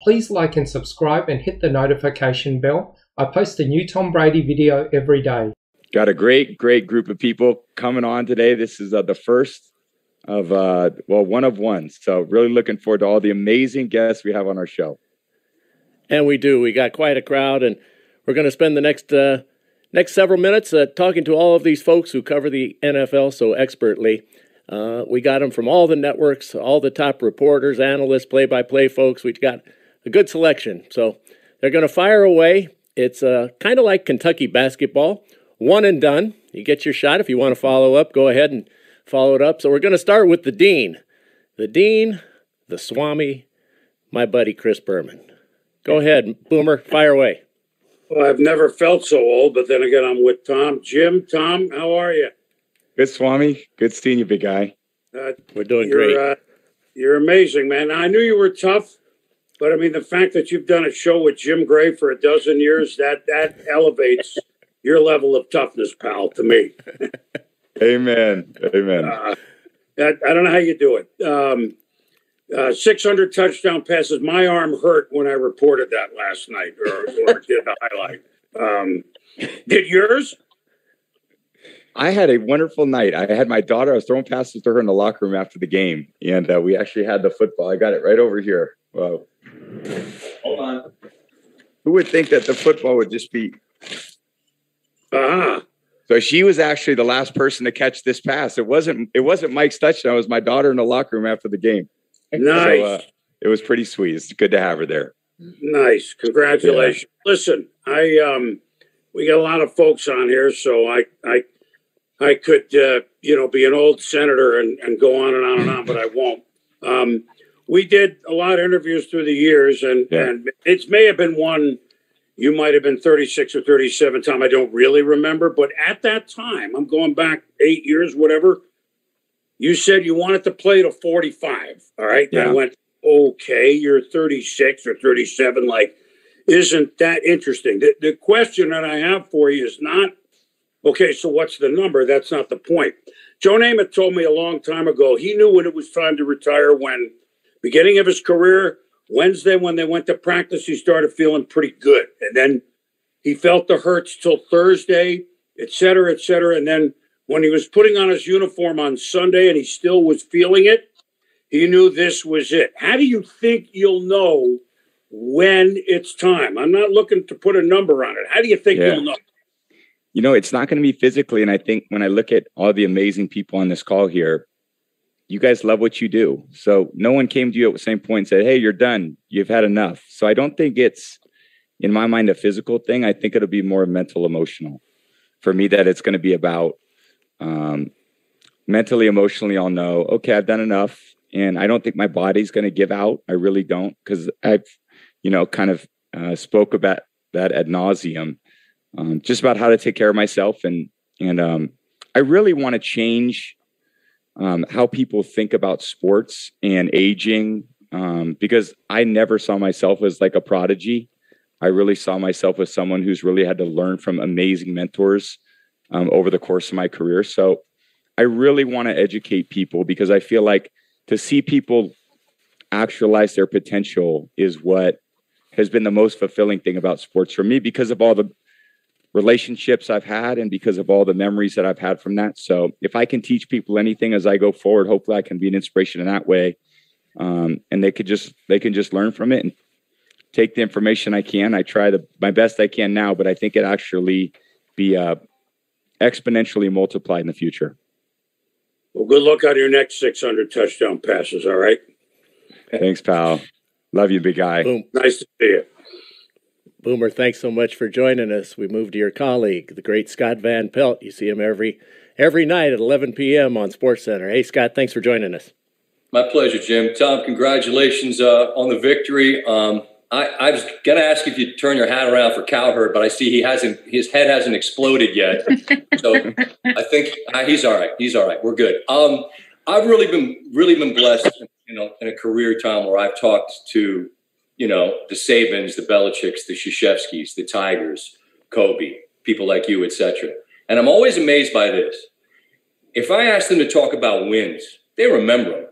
please like and subscribe and hit the notification bell. I post a new Tom Brady video every day. Got a great group of people coming on today. This is the first of, one of one. So really looking forward to all the amazing guests we have on our show. And we do. We got quite a crowd, and we're going to spend the next several minutes talking to all of these folks who cover the NFL so expertly. We got them from all the networks, all the top reporters, analysts, play-by-play folks. We've got a good selection. So they're going to fire away. It's kind of like Kentucky basketball, one and done. You get your shot. If you want to follow up, go ahead and follow it up. So we're going to start with the Dean. The Dean, the Swami, my buddy Chris Berman. Go ahead, Boomer, fire away. Well, I've never felt so old, but then again, I'm with Tom. Jim, Tom, how are you? Good, Swami. Good seeing you, big guy. We're doing great. You're amazing, man. I knew you were tough, but I mean, the fact that you've done a show with Jim Gray for a dozen years, that elevates your level of toughness, pal, to me. Amen. I don't know how you do it. 600 touchdown passes. My arm hurt when I reported that last night or did the highlight. Did yours? I had a wonderful night. I had my daughter. I was throwing passes to her in the locker room after the game, and we actually had the football. I got it right over here. Wow. Hold on. Who would think that the football would just be... So she was actually the last person to catch this pass. It wasn't Mike's touchdown. It was my daughter in the locker room after the game. Nice. So, it was pretty sweet. It's good to have her there. Nice. Congratulations. Yeah. Listen, we got a lot of folks on here, so I could be an old senator and go on and on and on, but I won't. We did a lot of interviews through the years, and it may have been one. You might have been 36 or 37, Tom. I don't really remember. But at that time, I'm going back 8 years, whatever, you said you wanted to play to 45. All right. Yeah. And I went, okay, you're 36 or 37. Like, isn't that interesting? The question that I have for you is not, okay, so what's the number? That's not the point. Joe Namath told me a long time ago, he knew when it was time to retire when, beginning of his career, Wednesday, when they went to practice, he started feeling pretty good. And then he felt the hurts till Thursday, et cetera, et cetera. And then when he was putting on his uniform on Sunday and he still was feeling it, he knew this was it. How do you think you'll know when it's time? I'm not looking to put a number on it. How do you think you'll know? It's not going to be physically. And I think when I look at all the amazing people on this call here, you guys love what you do. So no one came to you at the same point and said, hey, you're done. You've had enough. So I don't think it's, in my mind, a physical thing. I think it'll be more mental, emotional. For me, that it's going to be about mentally, emotionally, I'll know, okay, I've done enough. And I don't think my body's going to give out. I really don't. Because I've, kind of spoke about that ad nauseum, just about how to take care of myself. And I really want to change how people think about sports and aging, because I never saw myself as like a prodigy. I really saw myself as someone who's really had to learn from amazing mentors over the course of my career. So I really want to educate people, because I feel like to see people actualize their potential is what has been the most fulfilling thing about sports for me, because of all the relationships I've had and because of all the memories that I've had from that. So if I can teach people anything as I go forward, hopefully I can be an inspiration in that way. And they can just learn from it and take the information I can. I try my best I can now, but I think it actually be exponentially multiplied in the future. Well, good luck on your next 600 touchdown passes. All right. Thanks, pal. Love you, big guy. Boom. Nice to see you. Boomer, thanks so much for joining us. We move to your colleague, the great Scott Van Pelt. You see him every night at 11 p.m. on SportsCenter. Hey, Scott, thanks for joining us. My pleasure, Jim. Tom, congratulations on the victory. I was going to ask if you'd turn your hat around for Cowherd, but I see his head hasn't exploded yet. So I think he's all right. He's all right. We're good. I've really been blessed, in a career, Tom, where I've talked to, the Sabins, the Belichicks, the Krzyzewskis, the Tigers, Kobe, people like you, etc. And I'm always amazed by this. If I ask them to talk about wins, they remember them.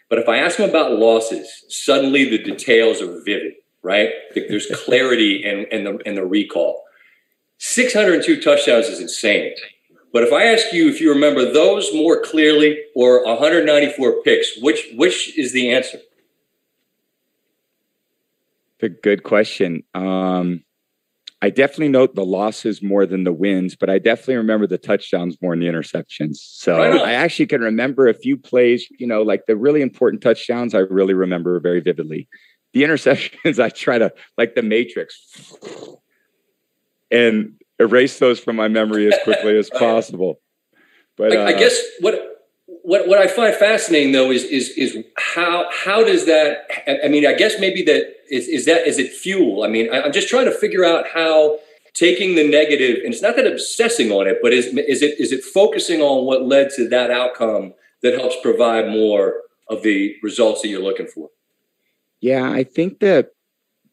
But if I ask them about losses, suddenly the details are vivid. right? There's clarity in the recall. 602 touchdowns is insane. But if I ask you if you remember those more clearly or 194 picks, which is the answer? A good question. I definitely note the losses more than the wins, but I definitely remember the touchdowns more than the interceptions. So I actually can remember a few plays, like the really important touchdowns, I really remember very vividly. The interceptions, I try to, like the Matrix, and erase those from my memory as quickly as possible. But I guess what I find fascinating though is how does that? I mean, I guess maybe that is it fuel? I mean, I'm just trying to figure out how taking the negative, and it's not that obsessing on it, but is it focusing on what led to that outcome that helps provide more of the results that you're looking for? Yeah, I think the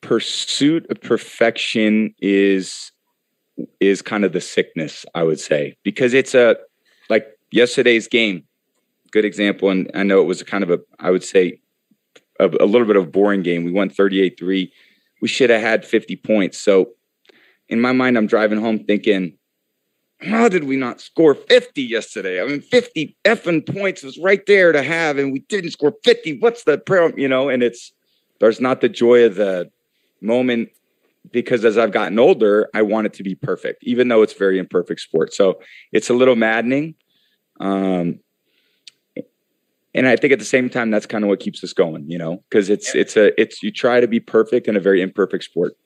pursuit of perfection is kind of the sickness, I would say, because it's like yesterday's game, good example. And I know it was kind of I would say a little bit of a boring game. We won 38-3. We should have had 50 points. So in my mind, I'm driving home thinking, how did we not score 50 yesterday? I mean, 50 effing points was right there to have, and we didn't score 50. What's the problem? And there's not the joy of the moment, because as I've gotten older, I want it to be perfect, even though it's very imperfect sport. So it's a little maddening. And I think at the same time, that's kind of what keeps us going, because it's you try to be perfect in a very imperfect sport.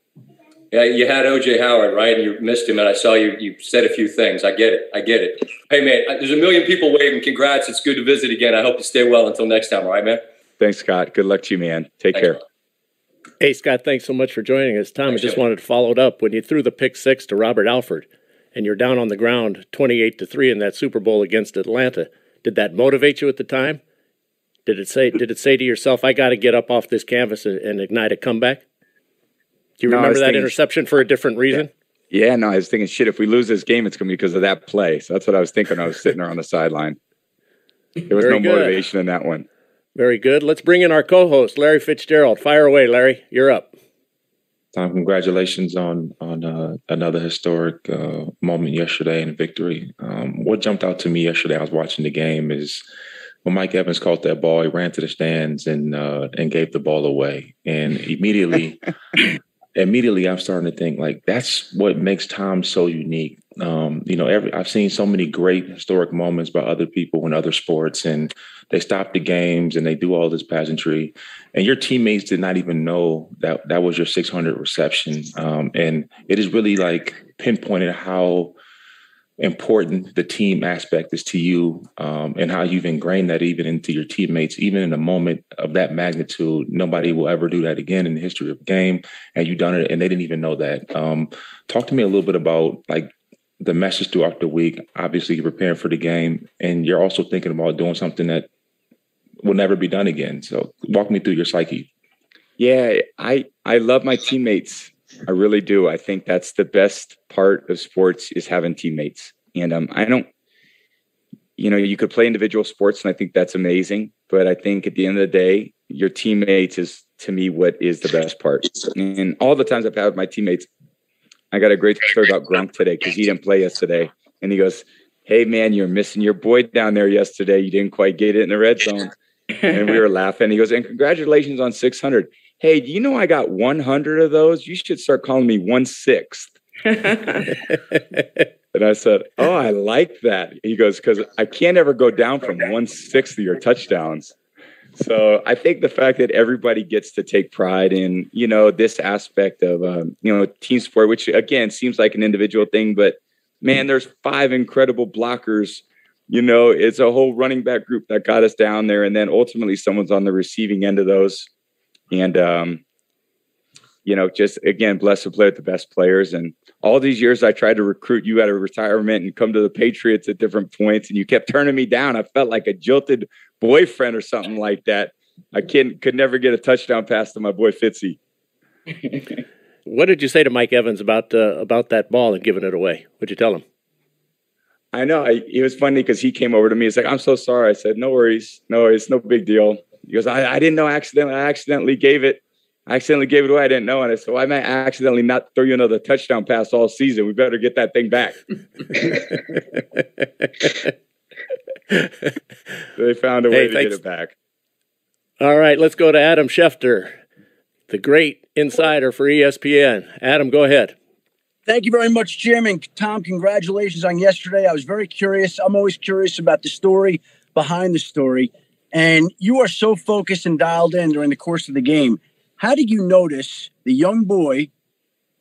Yeah, you had OJ Howard, right? And you missed him, and I saw you said a few things. I get it. Hey, man, there's a million people waving. Congrats. It's good to visit again. I hope you stay well until next time. All right, man? Thanks, Scott. Good luck to you, man. Take care. Man. Hey, Scott, thanks so much for joining us. Tom, I just wanted to follow it up. When you threw the pick six to Robert Alford and you're down on the ground 28-3 in that Super Bowl against Atlanta, did that motivate you at the time? Did it say to yourself, I got to get up off this canvas and ignite a comeback? Do you remember that interception for a different reason? Yeah, no, I was thinking, shit, if we lose this game, it's going to be because of that play. So that's what I was thinking. I was sitting there on the sideline. There was no motivation in that one. Very good. Let's bring in our co-host, Larry Fitzgerald. Fire away, Larry. You're up. Tom, congratulations on another historic moment yesterday in victory. What jumped out to me yesterday, I was watching the game, is when Mike Evans caught that ball, he ran to the stands and gave the ball away. And immediately I'm starting to think, like, that's what makes Tom so unique. I've seen so many great historic moments by other people in other sports, and they stop the games and they do all this pageantry, and your teammates did not even know that was your 600 reception. And it is really like pinpointed how important the team aspect is to you, and how you've ingrained that even into your teammates. Even in a moment of that magnitude, nobody will ever do that again in the history of the game, and you've done it, and they didn't even know that. Talk to me a little bit about, like, the message throughout the week. Obviously, you're preparing for the game, and you're also thinking about doing something that will never be done again. So walk me through your psyche. Yeah, I love my teammates. I really do. I think that's the best part of sports, is having teammates. And I don't, you could play individual sports, and I think that's amazing. But I think at the end of the day, your teammates is, to me, what is the best part. And all the times I've had with my teammates, I got a great story about Gronk today, because he didn't play yesterday. And he goes, hey, man, you're missing your boy down there yesterday. You didn't quite get it in the red zone. And we were laughing. He goes, and congratulations on 600. Hey, do you know I got 100 of those? You should start calling me 1/6. And I said, oh, I like that. He goes, because I can't ever go down from 1/6 of your touchdowns. So I think the fact that everybody gets to take pride in, this aspect of, team sport, which, again, seems like an individual thing, but, man, there's 5 incredible blockers. It's a whole running back group that got us down there. And then ultimately someone's on the receiving end of those. And, just, again, blessed to play with the best players. And all these years I tried to recruit you out of retirement and come to the Patriots at different points, and you kept turning me down. I felt like a jilted boyfriend or something like that. I could never get a touchdown pass to my boy Fitzy. What did you say to Mike Evans about that ball and giving it away? What'd you tell him? I know. It was funny because he came over to me. He's like, I'm so sorry. I said, no worries. No, it's no big deal. He goes, I didn't know I accidentally gave it. I accidentally gave it away. I didn't know it. So I might accidentally not throw you another touchdown pass all season. We better get that thing back. They found a way to get it back. All right, let's go to Adam Schefter, the great insider for ESPN. Adam, go ahead. Thank you very much, Jim. And Tom, congratulations on yesterday. I was very curious. I'm always curious about the story behind the story. And you are so focused and dialed in during the course of the game. How did you notice the young boy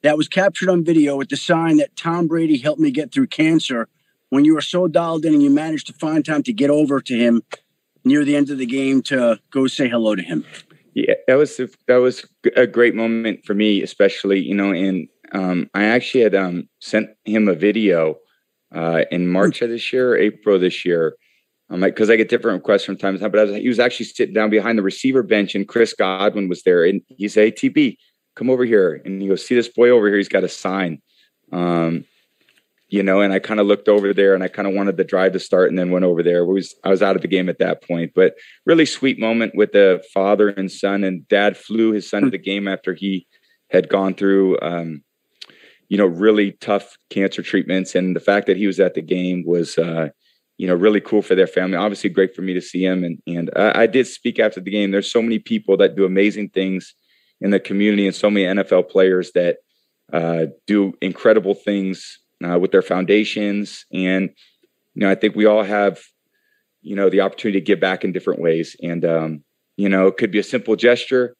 that was captured on video with the sign that Tom Brady helped me get through cancer when you were so dialed in and you managed to find time to get over to him near the end of the game to go say hello to him? Yeah, that was a great moment for me, especially, and I actually had sent him a video in March of this year, or April of this year. Because I get different requests from time to time, but he was actually sitting down behind the receiver bench, and Chris Godwin was there, and he said, "Hey, TB, come over here." And he goes, "See this boy over here? He's got a sign." And I kind of looked over there, and I kind of wanted the drive to start, and then went over there. I was out of the game at that point, but really sweet moment with the father and son, and dad flew his son to the game after he had gone through, really tough cancer treatments, and the fact that he was at the game was, really cool for their family. Obviously great for me to see him. And I did speak after the game. There's so many people that do amazing things in the community, and so many NFL players that do incredible things with their foundations. And, I think we all have, the opportunity to give back in different ways. And, it could be a simple gesture.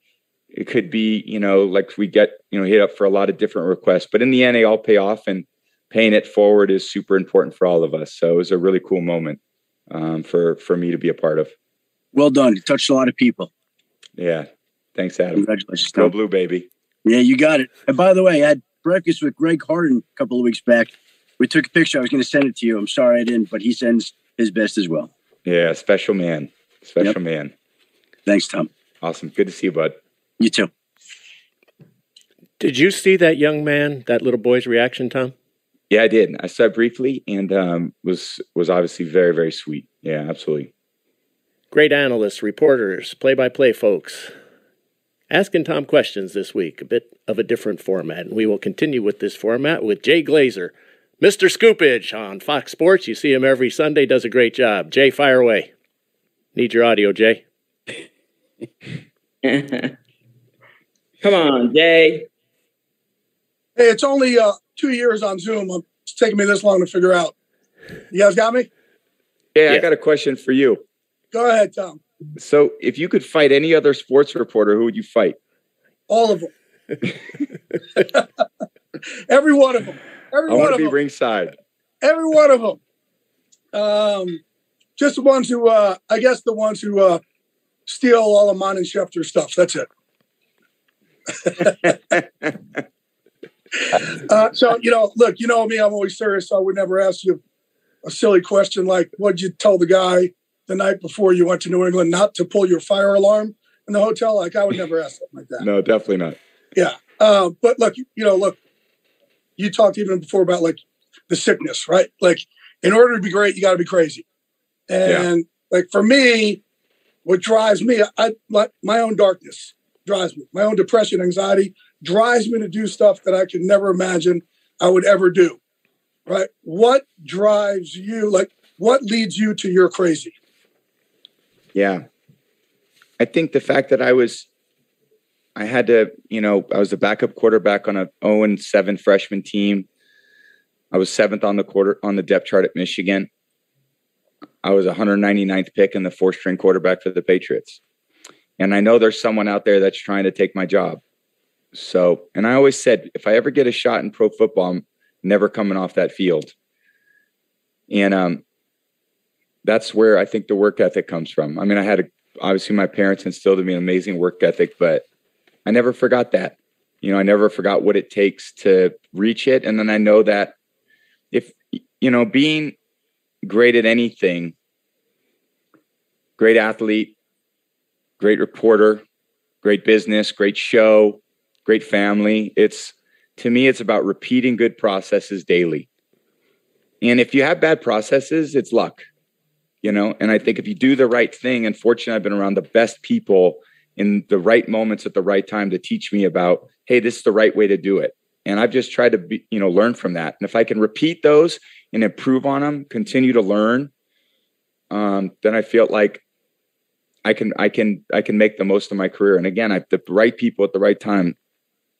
It could be, like we get, hit up for a lot of different requests, but in the end, they all pay off, and paying it forward is super important for all of us. So it was a really cool moment for me to be a part of. Well done. You touched a lot of people. Yeah. Thanks, Adam. Congratulations. Go Blue, baby. Yeah, you got it. And by the way, I had breakfast with Greg Harden a couple of weeks back. We took a picture. I was going to send it to you. I'm sorry I didn't, but he sends his best as well. Yeah, special man. Special man. Thanks, Tom. Awesome. Good to see you, bud. You too. Did you see that young man, that little boy's reaction, Tom? Yeah, I did. I saw it briefly, and was obviously very, very sweet. Yeah, absolutely. Great analysts, reporters, play-by-play folks, asking Tom questions this week, a bit of a different format. And we will continue with this format with Jay Glazer, Mr. Scoopage on Fox Sports. You see him every Sunday, does a great job. Jay, fire away. Need your audio, Jay. Come on, Jay. Hey, it's only 2 years on Zoom. It's taking me this long to figure out. You guys got me? Yeah, I got a question for you. Go ahead, Tom. So if you could fight any other sports reporter, who would you fight? All of them. Every one of them. I want to be ringside. Every one of them. Just the ones who, the ones who steal all of mine and Schefter stuff. That's it. So, look, you know me, I'm always serious. So I would never ask you a silly question like, what'd you tell the guy the night before you went to New England not to pull your fire alarm in the hotel? Like, I would never ask something like that. No, definitely not. Yeah. But look, you talked even before about like the sickness, right? Like, in order to be great, you got to be crazy. And like, for me, what drives me, my own darkness drives me. My own depression, anxiety drives me to do stuff that I could never imagine I would ever do, right? What drives you? Like, what leads you to your crazy? Yeah. I think the fact that I was the backup quarterback on a 0-7 freshman team. I was 7th on the depth chart at Michigan. I was 199th pick and the 4th string quarterback for the Patriots. And I know there's someone out there that's trying to take my job. So, and I always said, if I ever get a shot in pro football, I'm never coming off that field. And that's where I think the work ethic comes from. I mean, obviously my parents instilled in me an amazing work ethic, but I never forgot that. I never forgot what it takes to reach it. And then I know that if, being great at anything, great athlete, great reporter, great business, great show, great family. To me, it's about repeating good processes daily. And if you have bad processes, it's luck, and I think if you do the right thing, and fortunately I've been around the best people in the right moments at the right time to teach me about, hey, this is the right way to do it. And I've just tried to learn from that. And if I can repeat those and improve on them, continue to learn, then I feel like I can make the most of my career. And again, the right people at the right time.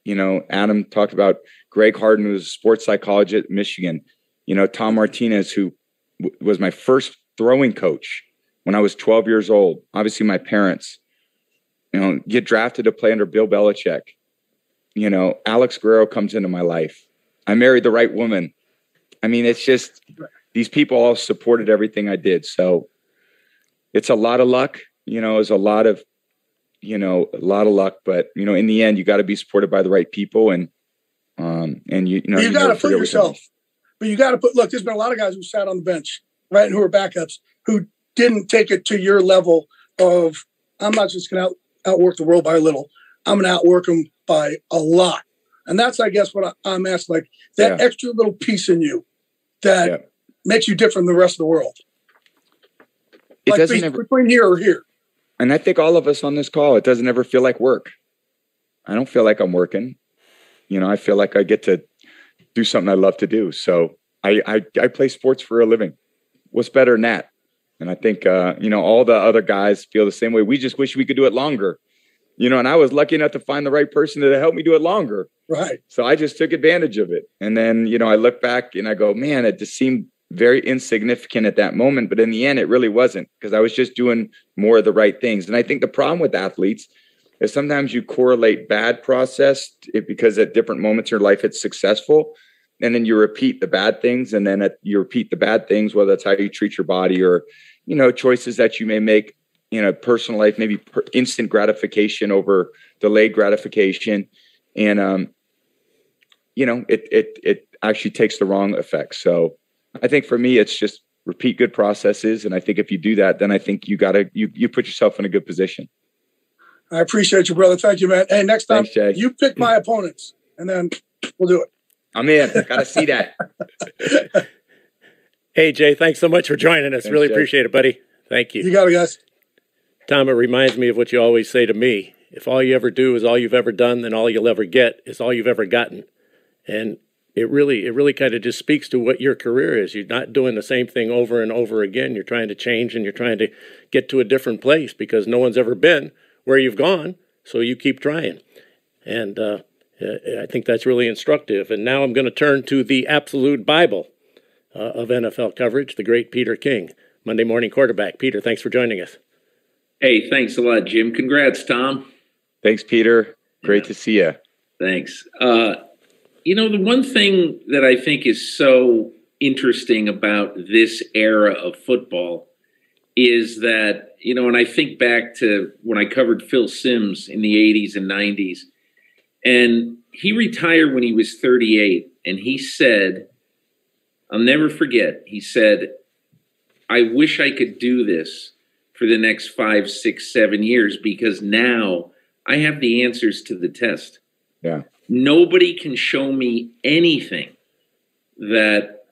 Adam talked about Greg Harden, who was a sports psychologist at Michigan. Tom Martinez, who was my first throwing coach when I was 12 years old. Obviously, my parents. Get drafted to play under Bill Belichick. Alex Guerrero comes into my life. I married the right woman. I mean, it's just these people all supported everything I did. So it's a lot of luck. It's a lot of luck. But in the end, you got to be supported by the right people, and you got to put yourself. But you got to put. Look, there's been a lot of guys who sat on the bench, right, and who are backups who didn't take it to your level of. I'm not just going to outwork the world by a little. I'm going to outwork them by a lot. And that's, I guess, what I'm asking, like that extra little piece in you that makes you different than the rest of the world. It like doesn't between here or here. And I think all of us on this call, it doesn't ever feel like work. I don't feel like I'm working. I feel like I get to do something I love to do. So I play sports for a living. What's better than that? And I think, all the other guys feel the same way. We just wish we could do it longer, and I was lucky enough to find the right person to help me do it longer. Right. So I just took advantage of it. And then, I look back and I go, man, it just seemed very insignificant at that moment. But in the end, it really wasn't, because I was just doing more of the right things. And I think the problem with athletes is sometimes you correlate bad process because at different moments in your life, it's successful. And then you repeat the bad things. And then you repeat the bad things, whether that's how you treat your body or, choices that you may make in a personal life, maybe instant gratification over delayed gratification. And, it actually takes the wrong effect. So I think for me, it's just repeat good processes. And I think if you do that, then I think you put yourself in a good position. I appreciate you, brother. Thank you, man. Hey, next time you pick my opponents and then we'll do it. I'm in. Got to see that. Hey, Jay, thanks so much for joining us. Thanks, really Jay. appreciate it, buddy. Thank you. You got it, guys. Tom, it reminds me of what you always say to me. If all you ever do is all you've ever done, then all you'll ever get is all you've ever gotten. And it really kind of just speaks to what your career is. You're not doing the same thing over and over again. You're trying to change and you're trying to get to a different place because no one's ever been where you've gone. So you keep trying. And I think that's really instructive. And now I'm going to turn to the absolute Bible of NFL coverage, the great Peter King, Monday morning quarterback. Peter, thanks for joining us. Hey, thanks a lot, Jim. Congrats, Tom. Thanks, Peter. Great to see you. Thanks. The one thing that I think is so interesting about this era of football is that, and I think back to when I covered Phil Simms in the 80s and 90s, and he retired when he was 38, and he said, I'll never forget, he said, I wish I could do this for the next 5, 6, 7 years because now I have the answers to the test. Yeah. Nobody can show me anything that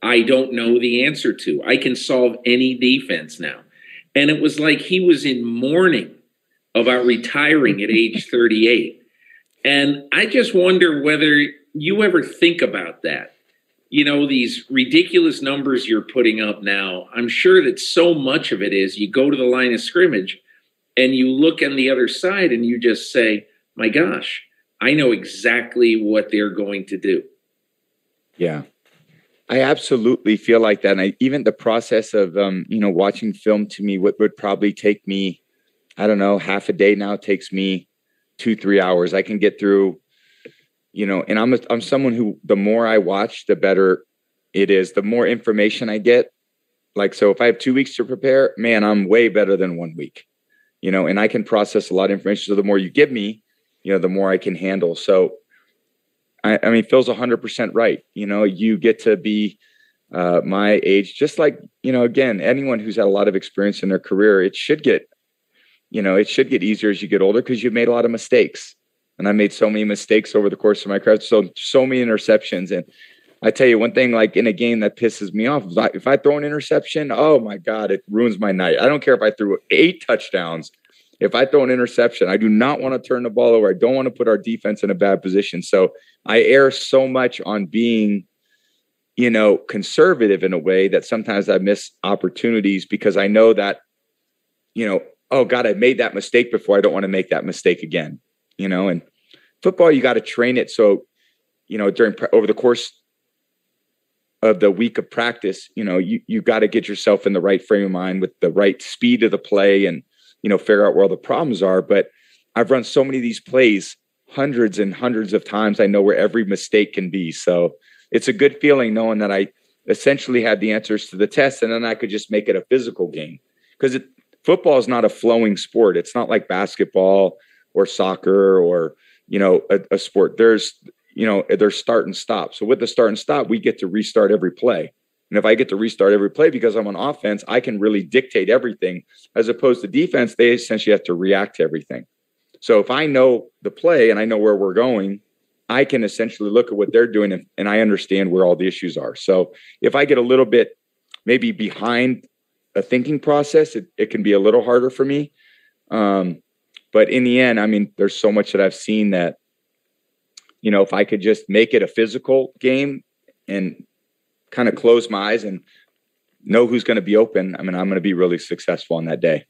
I don't know the answer to. I can solve any defense now. And it was like he was in mourning about retiring at age 38. And I just wonder whether you ever think about that. These ridiculous numbers you're putting up now, I'm sure that so much of it is you go to the line of scrimmage and you look on the other side and you just say, my gosh, I know exactly what they're going to do. Yeah, I absolutely feel like that. And even the process of, watching film to me, what would probably take me, I don't know, half a day now takes me 2-3 hours. I can get through, and I'm someone who, the more I watch, the better it is, the more information I get. Like, so if I have 2 weeks to prepare, man, I'm way better than 1 week, and I can process a lot of information. So the more you give me, the more I can handle. So, I mean, Phil's 100% right. You get to be my age, just like, again, anyone who's had a lot of experience in their career, it should get easier as you get older because you've made a lot of mistakes. And I made so many mistakes over the course of my career, so many interceptions. And I tell you one thing, like in a game that pisses me off, if I throw an interception, oh my God, it ruins my night. I don't care if I threw 8 touchdowns. if I throw an interception, I do not want to turn the ball over. I don't want to put our defense in a bad position. So I err so much on being, conservative in a way that sometimes I miss opportunities because I know that, oh God, I made that mistake before. I don't want to make that mistake again, and football, you got to train it. So, over the course of the week of practice, you got to get yourself in the right frame of mind with the right speed of the play and, figure out where all the problems are. But I've run so many of these plays hundreds and hundreds of times. I know where every mistake can be. So it's a good feeling knowing that I essentially had the answers to the test, and then I could just make it a physical game because football is not a flowing sport. It's not like basketball or soccer or, a sport. There's start and stop. So with the start and stop, we get to restart every play. And if I get to restart every play because I'm on offense, I can really dictate everything, as opposed to defense. They essentially have to react to everything. So if I know the play and I know where we're going, I can essentially look at what they're doing and I understand where all the issues are. So if I get a little bit maybe behind a thinking process, it can be a little harder for me. But in the end, I mean, there's so much that I've seen that, if I could just make it a physical game and kind of close my eyes and know who's going to be open, I mean, I'm going to be really successful on that day.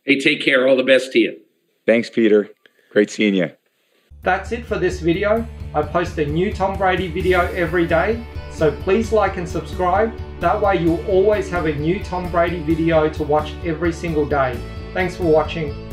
Hey, take care. All the best to you. Thanks, Peter. Great seeing you. That's it for this video. I post a new Tom Brady video every day, so please like and subscribe. That way you'll always have a new Tom Brady video to watch every single day. Thanks for watching.